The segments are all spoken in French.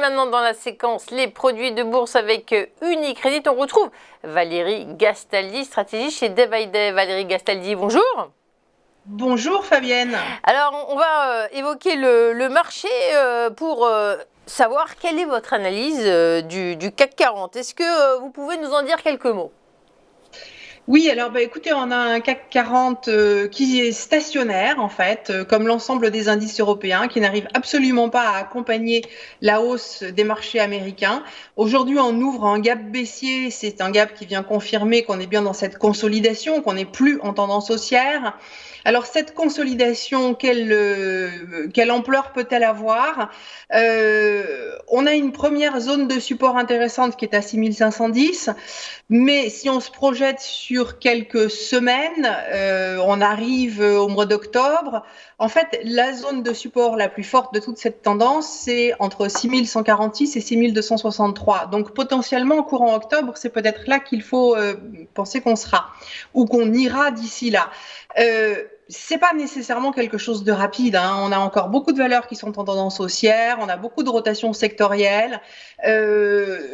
maintenant dans la séquence les produits de bourse avec Unicredit. On retrouve Valérie Gastaldi, stratégie chez Dev. Valérie Gastaldi, bonjour. Bonjour Fabienne. Alors on va évoquer le marché pour savoir quelle est votre analyse du CAC 40. Est-ce que vous pouvez nous en dire quelques mots ? Oui, alors écoutez, on a un CAC 40 qui est stationnaire en fait, comme l'ensemble des indices européens, qui n'arrive absolument pas à accompagner la hausse des marchés américains. Aujourd'hui, on ouvre un gap baissier, c'est un gap qui vient confirmer qu'on est bien dans cette consolidation, qu'on n'est plus en tendance haussière. Alors cette consolidation, quelle ampleur peut-elle avoir ? On a une première zone de support intéressante qui est à 6510, mais si on se projette sur quelques semaines, on arrive au mois d'octobre. En fait, la zone de support la plus forte de toute cette tendance, c'est entre 6146 et 6263. Donc potentiellement, courant octobre, c'est peut-être là qu'il faut penser qu'on sera ou qu'on ira d'ici là. C'est pas nécessairement quelque chose de rapide, hein. On a encore beaucoup de valeurs qui sont en tendance haussière, on a beaucoup de rotations sectorielles.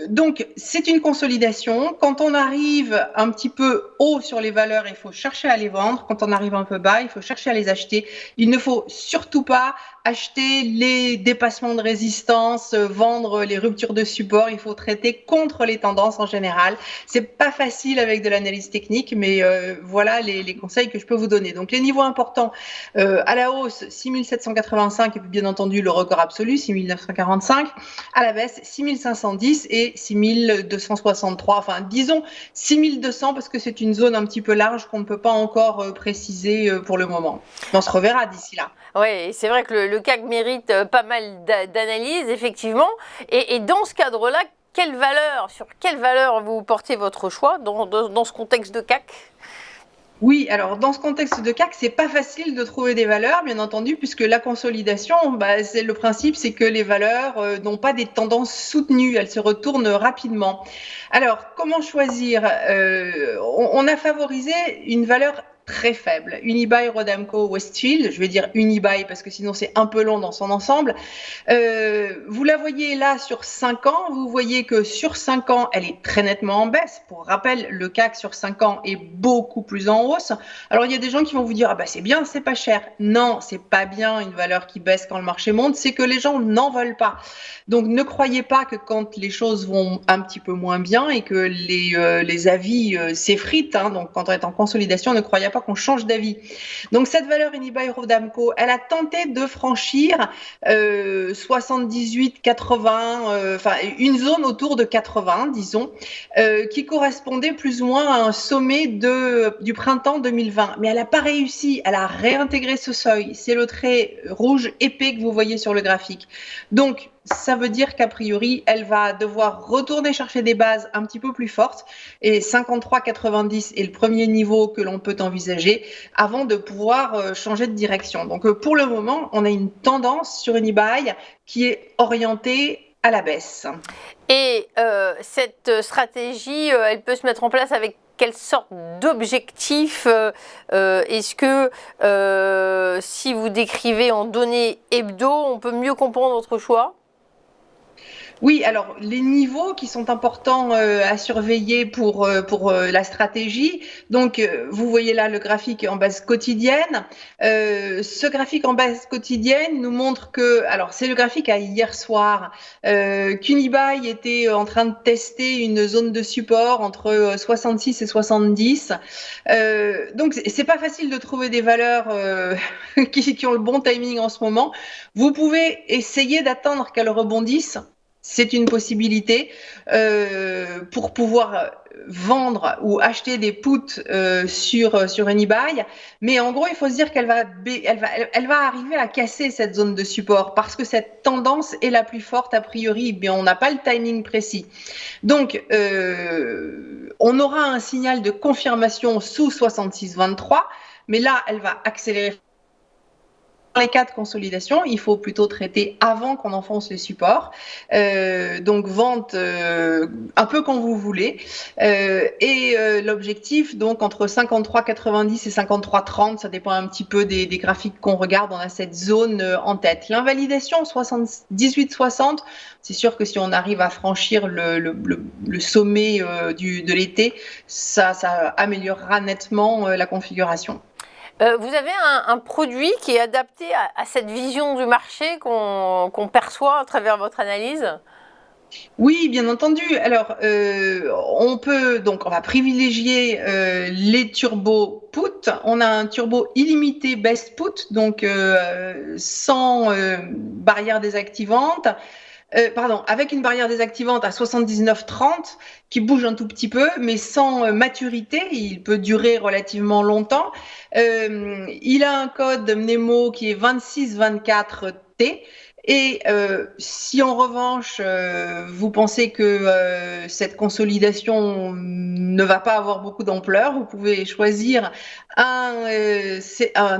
Donc c'est une consolidation. Quand on arrive un petit peu haut sur les valeurs, il faut chercher à les vendre. Quand on arrive un peu bas, il faut chercher à les acheter. Il ne faut surtout pas acheter les dépassements de résistance, vendre les ruptures de support. Il faut traiter contre les tendances en général. C'est pas facile avec de l'analyse technique, mais voilà les conseils que je peux vous donner. Donc les niveaux importants à la hausse 6785 et puis bien entendu le record absolu 6945, à la baisse 6510 et 6263. Enfin disons 6200 parce que c'est une zone un petit peu large qu'on ne peut pas encore préciser pour le moment. On se reverra d'ici là. Oui, c'est vrai que le CAC mérite pas mal d'analyses, effectivement. Et dans ce cadre-là, sur quelle valeur vous portez votre choix dans ce contexte de CAC ? Oui, alors dans ce contexte de CAC, c'est pas facile de trouver des valeurs, bien entendu, puisque la consolidation, c'est le principe, c'est que les valeurs n'ont pas des tendances soutenues, elles se retournent rapidement. Alors, comment choisir ? On a favorisé une valeur très faible. Unibail, Rodamco, Westfield, je vais dire Unibail parce que sinon c'est un peu long dans son ensemble. Vous la voyez là sur 5 ans, vous voyez que sur 5 ans, elle est très nettement en baisse. Pour rappel, le CAC sur 5 ans est beaucoup plus en hausse. Alors il y a des gens qui vont vous dire, c'est bien, c'est pas cher. Non, c'est pas bien une valeur qui baisse quand le marché monte, c'est que les gens n'en veulent pas. Donc ne croyez pas que quand les choses vont un petit peu moins bien et que les avis s'effritent, hein, donc quand on est en consolidation, ne croyez pas qu'on change d'avis. Donc cette valeur Unibail Rodamco, elle a tenté de franchir 78, 80, enfin une zone autour de 80, disons, qui correspondait plus ou moins à un sommet du printemps 2020. Mais elle n'a pas réussi, elle a réintégré ce seuil. C'est le trait rouge épais que vous voyez sur le graphique. Donc ça veut dire qu'a priori, elle va devoir retourner chercher des bases un petit peu plus fortes et 53,90 est le premier niveau que l'on peut envisager avant de pouvoir changer de direction. Donc pour le moment, on a une tendance sur Unibail qui est orientée à la baisse. Et cette stratégie, elle peut se mettre en place avec quelle sorte d'objectif est-ce que si vous décrivez en données hebdo, on peut mieux comprendre votre choix ? Oui, alors les niveaux qui sont importants à surveiller pour la stratégie. Donc, vous voyez là le graphique en base quotidienne. Ce graphique en base quotidienne nous montre que, alors c'est le graphique à hier soir, qu'Unibail était en train de tester une zone de support entre 66 et 70. Donc, c'est pas facile de trouver des valeurs qui ont le bon timing en ce moment. Vous pouvez essayer d'attendre qu'elles rebondissent. C'est une possibilité pour pouvoir vendre ou acheter des puts sur Unibail, mais en gros il faut se dire qu'elle va arriver à casser cette zone de support parce que cette tendance est la plus forte a priori, mais on n'a pas le timing précis. Donc on aura un signal de confirmation sous 66,23, mais là elle va accélérer les cas de consolidation, il faut plutôt traiter avant qu'on enfonce les supports. Donc vente un peu quand vous voulez. L'objectif, donc entre 53,90 et 53,30, ça dépend un petit peu des graphiques qu'on regarde, on a cette zone en tête. L'invalidation 18,60, c'est sûr que si on arrive à franchir le sommet de l'été, ça améliorera nettement la configuration. Vous avez un produit qui est adapté à cette vision du marché qu'on perçoit à travers votre analyse? Oui, bien entendu. Alors, on va privilégier les turbo put. On a un turbo illimité best put, donc sans barrière désactivante. Avec une barrière désactivante à 79,30 qui bouge un tout petit peu, mais sans maturité, il peut durer relativement longtemps. Il a un code Mnemo qui est 2624T. Et si en revanche, vous pensez que cette consolidation ne va pas avoir beaucoup d'ampleur, vous pouvez choisir un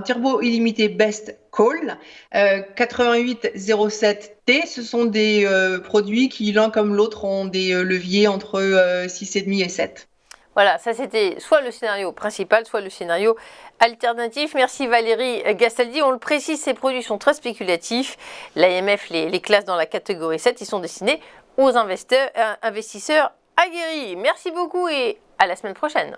turbo illimité Best Call 8807T. Ce sont des produits qui, l'un comme l'autre, ont des leviers entre 6,5 et 7. Voilà, ça c'était soit le scénario principal, soit le scénario alternatif. Merci Valérie Gastaldi. On le précise, ces produits sont très spéculatifs. L'AMF les classe dans la catégorie 7. Ils sont destinés aux investisseurs aguerris. Merci beaucoup et à la semaine prochaine.